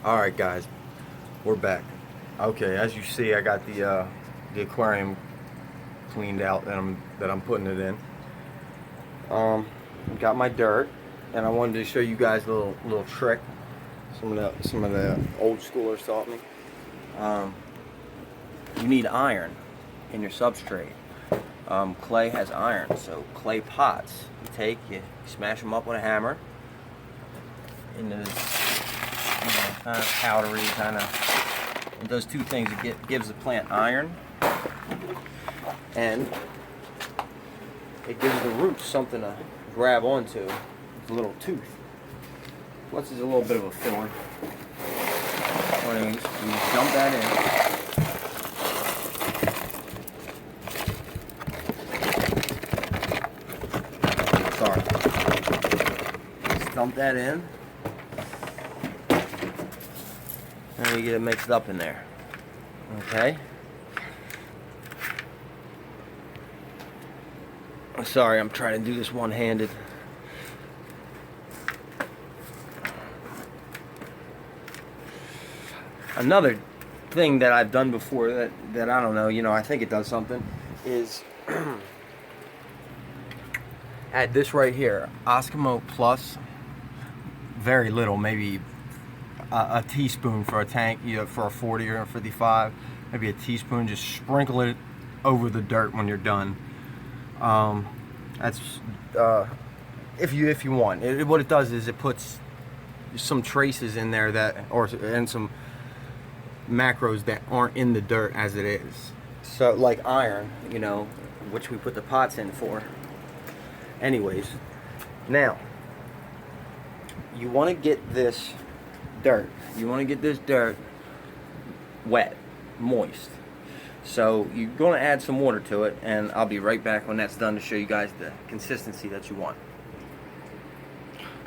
Alright guys, we're back. Okay, as you see, I got the aquarium cleaned out that I'm putting it in. Got my dirt, and I wanted to show you guys a little trick. Some of the old schoolers taught me. You need iron in your substrate. Clay has iron, so clay pots. You smash them up with a hammer into this, kind of powdery, it does two things. It gives the plant iron, and it gives the roots something to grab onto with a little tooth. Plus, there's a little bit of a filler. Anyways, you dump that in. Sorry. Just dump that in. And you get it mixed up in there. Okay? Sorry, I'm trying to do this one-handed. Another thing that I've done before that I don't know, I think it does something, is add this right here, Eskimo Plus, very little, maybe a teaspoon for a tank, for a 40 or a 55, maybe a teaspoon. Just sprinkle it over the dirt when you're done. That's if you want. What it does is it puts some traces in there and some macros that aren't in the dirt as it is. So like iron, which we put the pots in for. Anyways, now you want to get this dirt. You want to get this dirt wet, moist. So you're going to add some water to it, and I'll be right back when that's done to show you guys the consistency that you want.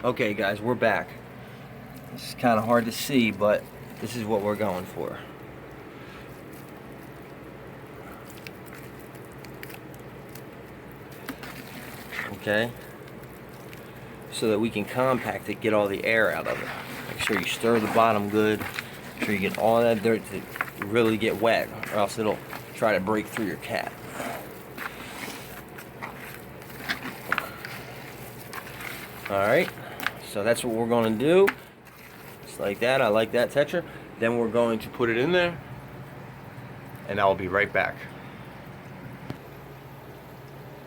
Okay guys, we're back. It's kind of hard to see, but this is what we're going for. Okay? So that we can compact it, get all the air out of it. Make sure you stir the bottom good. Make sure you get all that dirt to really get wet, or else it'll try to break through your cat. Alright, so that's what we're going to do. Just like that. I like that texture. Then we're going to put it in there, and I'll be right back.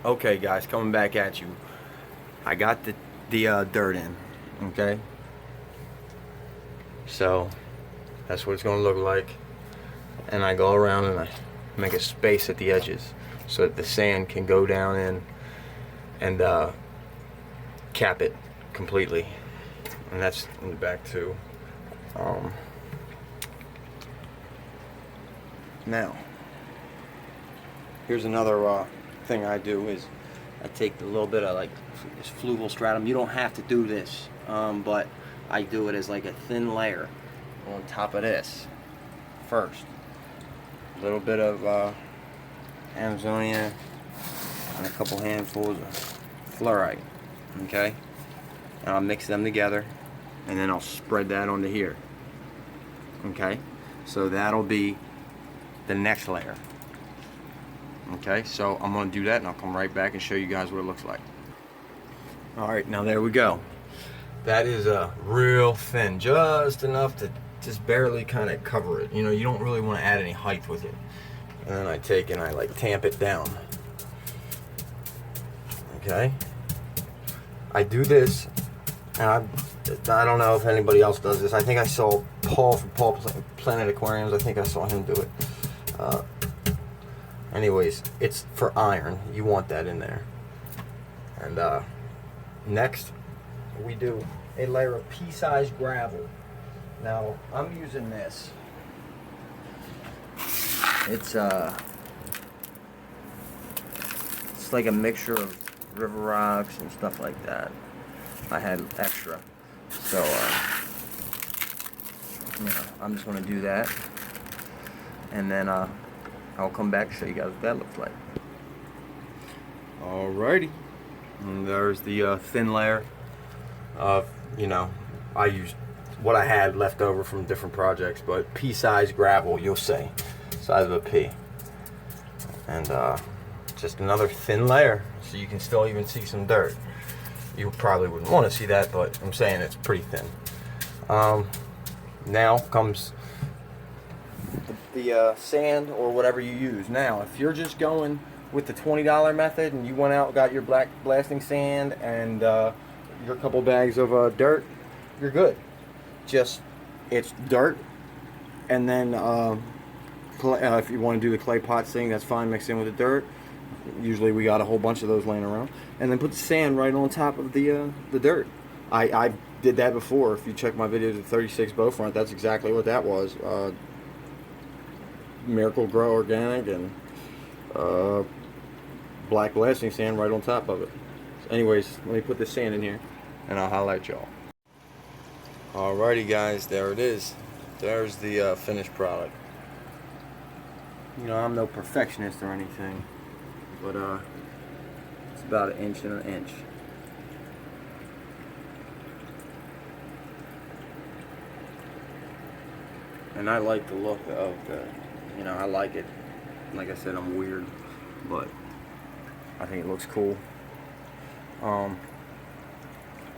Okay guys, coming back at you. I got the dirt in, okay? So that's what it's going to look like. And I go around and I make a space at the edges so that the sand can go down in and cap it completely. And that's in the back too. Now, here's another thing I do is I take a little bit of this fluval stratum. You don't have to do this, but I do it as like a thin layer on top of this first. A little bit of Amazonia and a couple handfuls of fluorite. Okay? And I'll mix them together, and then I'll spread that onto here. Okay? So that'll be the next layer. Okay? So I'm going to do that, and I'll come right back and show you guys what it looks like. Alright, now there we go. That is real thin, just enough to just barely kind of cover it. You don't really want to add any height with it. And then I take and I tamp it down. Okay? I do this, and I don't know if anybody else does this. I think I saw Paul from Planet Aquariums. I think I saw him do it. Anyways, it's for iron. You want that in there. And next, we do a layer of pea-sized gravel. Now, I'm using this. It's like a mixture of river rocks and stuff like that. I had extra, so I'm just going to do that, and then I'll come back and show you guys what that looks like. Alrighty, and there's the thin layer of I use what I had left over from different projects, but pea-sized gravel, you'll see, size of a pea, and just another thin layer, so you can still even see some dirt. You probably wouldn't want to see that, but I'm saying it's pretty thin. Now comes the sand or whatever you use. Now, if you're just going with the $20 method and you went out and got your black blasting sand and your couple bags of dirt, you're good. Just, it's dirt, and then if you want to do the clay pot thing, that's fine, mixed in with the dirt. Usually we got a whole bunch of those laying around, and then put the sand right on top of the dirt. I did that before. If you check my videos of 36 bow front, that's exactly what that was. Miracle Grow Organic and black blasting sand right on top of it. So anyways, let me put this sand in here and I'll highlight y'all. Alrighty guys, there it is. There's the finished product. You know, I'm no perfectionist or anything, but it's about 1 inch and 1 inch. And I like the look of the, you know, I like it. Like I said, I'm weird, but I think it looks cool.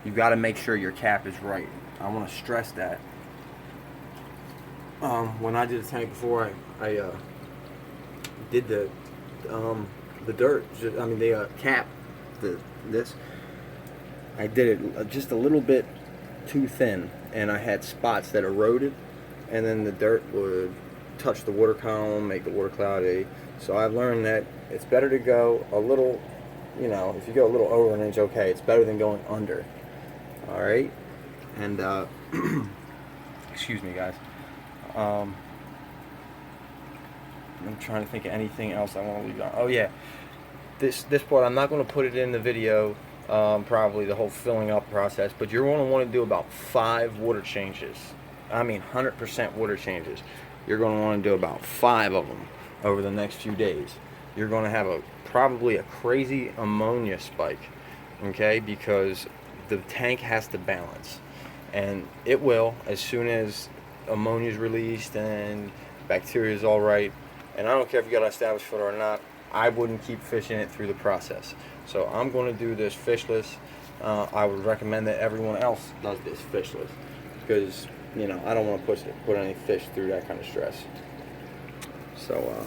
You've got to make sure your cap is right. I want to stress that. When I did the tank before, I did the dirt. I mean the cap. This. I did it just a little bit too thin, and I had spots that eroded, and then the dirt would touch the water column, make the water cloudy. So I've learned that it's better to go a little, you know, if you go a little over 1 inch, okay, it's better than going under. All right, and excuse me, guys. I'm trying to think of anything else I want to leave on. Oh yeah, this part I'm not going to put it in the video. Probably the whole filling up process, but you're going to want to do about 5 water changes. I mean 100% water changes. You're going to want to do about 5 of them over the next few days. You're going to have probably a crazy ammonia spike, okay, because the tank has to balance, and it will as soon as ammonia is released and bacteria is all right. And I don't care if you got an established filter or not, I wouldn't keep fishing it through the process. So I'm going to do this fishless. I would recommend that everyone else does this fishless, because you know, I don't want to put any fish through that kind of stress. So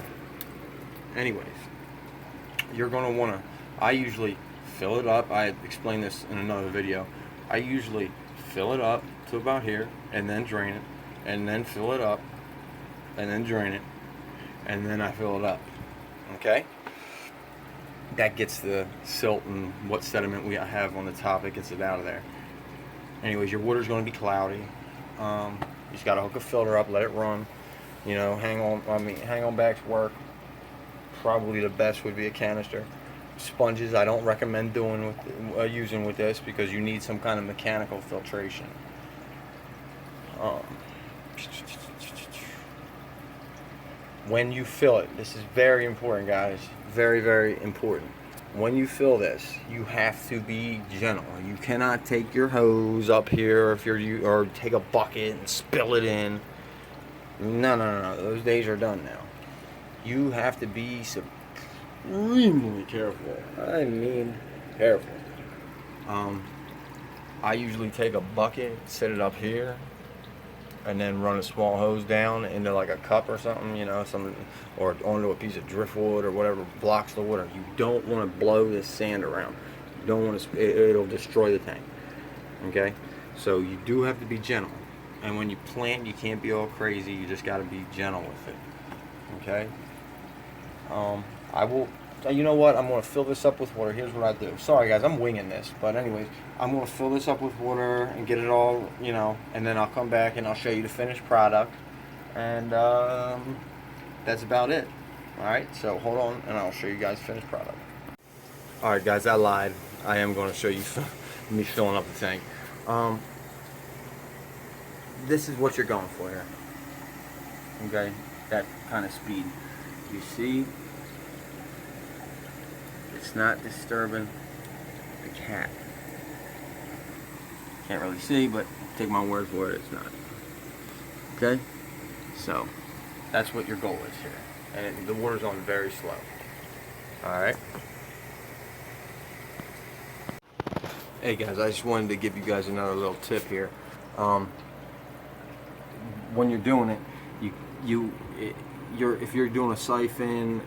anyways, you're going to want to, I usually fill it up. I explained this in another video. I usually fill it up to about here and then drain it, and then fill it up and then drain it, and then I fill it up. Okay? That gets the silt and what sediment we have on the top, it gets it out of there. Anyways, your water's going to be cloudy. You just got to hook a filter up, let it run. You know, hang on backs work. Probably the best would be a canister. Sponges I don't recommend doing with using with this, because you need some kind of mechanical filtration. When you fill it, this is very important, guys. Very, very important. When you fill this, you have to be gentle. You cannot take your hose up here or take a bucket and spill it in. No. Those days are done now. You have to be extremely careful. I mean, careful. I usually take a bucket, set it up here, and then run a small hose down into like a cup or something, you know, or onto a piece of driftwood or whatever blocks the water. You don't want to blow this sand around. You don't want to. It'll destroy the tank. Okay, so you do have to be gentle, and when you plant, you can't be all crazy. You just got to be gentle with it. Okay. I will. You know what? I'm going to fill this up with water. Here's what I do. Sorry, guys, I'm winging this. But anyways, I'm going to fill this up with water and get it all, you know, and then I'll come back and I'll show you the finished product. And that's about it. All right, so hold on and I'll show you guys the finished product. All right, guys, I lied. I am going to show you me filling up the tank. This is what you're going for here. Okay, that kind of speed. You see? It's not disturbing the cap. Can't really see, but take my word for it, it's not. Okay? So, that's what your goal is here. And the water's on very slow. Alright? Hey guys, I just wanted to give you guys another little tip here. When you're doing it, if you're doing a siphon,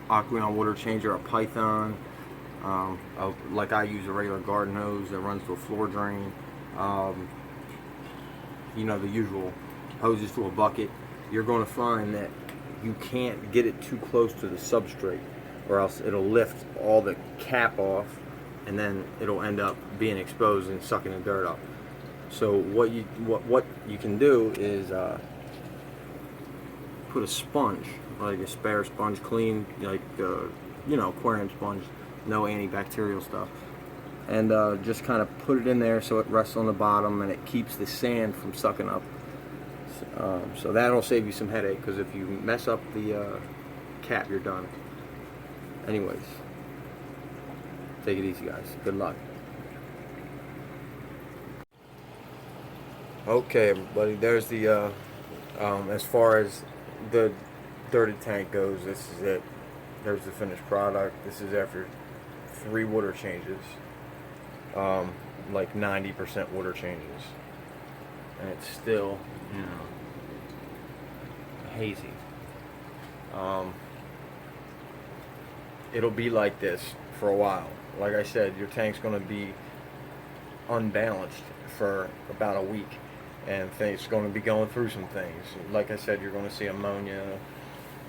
aquarium water changer, a python, like I use a regular garden hose that runs to a floor drain, you know, the usual hoses to a bucket, you're going to find that you can't get it too close to the substrate, or else it'll lift all the cap off, and then it'll end up being exposed and sucking the dirt up. So what you can do is put a sponge, like a spare sponge, clean, like you know, aquarium sponge, no antibacterial stuff, and just kind of put it in there so it rests on the bottom and it keeps the sand from sucking up. So that'll save you some headache, because if you mess up the cap, you're done. Anyways, take it easy, guys. Good luck. Okay, everybody, there's the as far as the dirty tank goes, this is it. There's the finished product. This is after 3 water changes, like 90% water changes, and it's still, you know, hazy. It'll be like this for a while. Like I said, your tank's going to be unbalanced for about a week, and it's going to be going through some things. Like I said, you're going to see ammonia,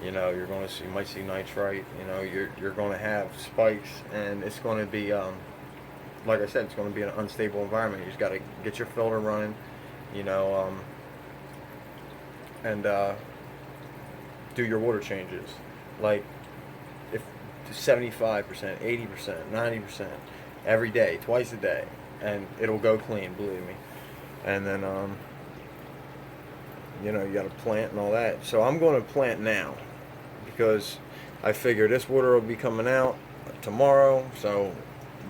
you know, you might see nitrite, you know, you're going to have spikes, and it's going to be, like I said, it's going to be an unstable environment. You just got to get your filter running, you know, and do your water changes, like if 75%, 80%, 90% every day, twice a day, and it'll go clean, believe me. And then you know, you got to plant and all that. So I'm going to plant now, because I figure this water will be coming out tomorrow, so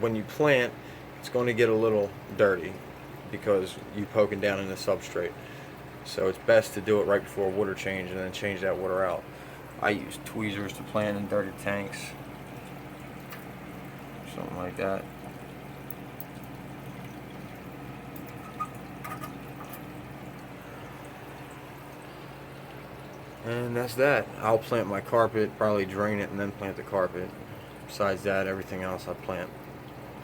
when you plant, it's going to get a little dirty because you're poking down in the substrate. So it's best to do it right before water change, and then change that water out. I use tweezers to plant in dirty tanks, something like that. And that's that. I'll plant my carpet, probably drain it and then plant the carpet. Besides that, everything else I plant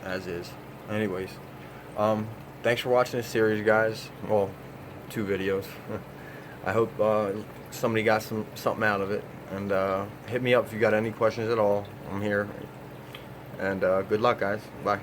as is. Anyways, thanks for watching this series, guys. Well, 2 videos. I hope somebody got something out of it. And hit me up if you got any questions at all. I'm here. And good luck, guys. Bye.